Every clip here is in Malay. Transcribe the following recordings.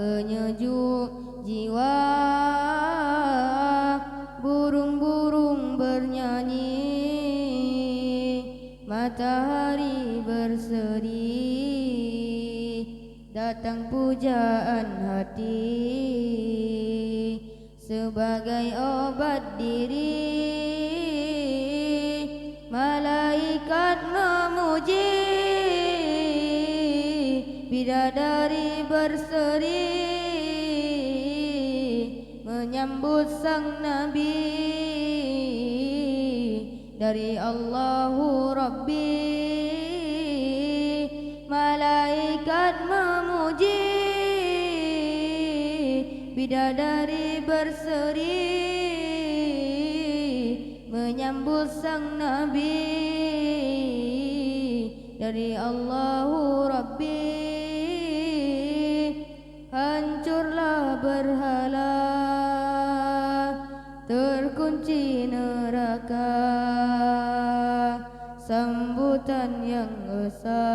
penyejuk jiwa. Burung-burung bernyanyi, matahari berseri, datang pujaan hati sebagai obat diri. Malaikat memuji, bidadari berseri menyambut sang Nabi dari Allahu Rabbi. Malaikat memuji, bidadari berseri menyambut sang Nabi dari Allahu Rabbi. Hancurlah berhala, terkunci neraka, sambutan yang esa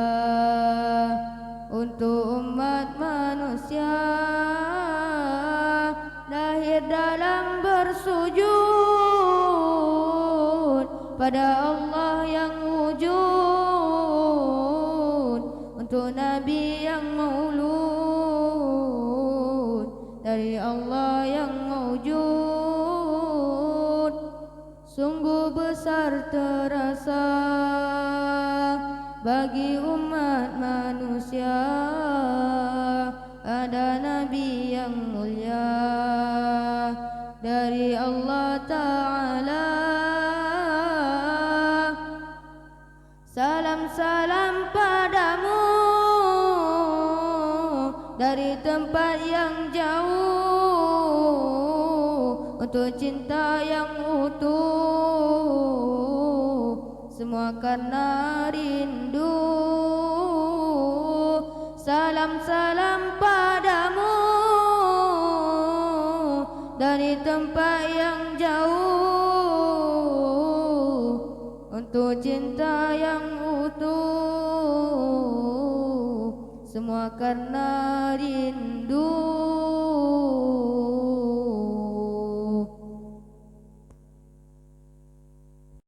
untuk umat manusia. Lahir dalam bersujud pada Allah yang wujud, untuk Nabi yang maulud dari Allah yang wujud. Sungguh besar terasa bagi umat manusia ada Nabi yang mulia dari Allah Ta'ala. Salam-salam padamu dari tempat yang jauh, untuk cinta yang utuh, semua karena rindu. Salam-salam padamu dari tempat yang jauh, untuk cinta yang utuh, semua karena rindu.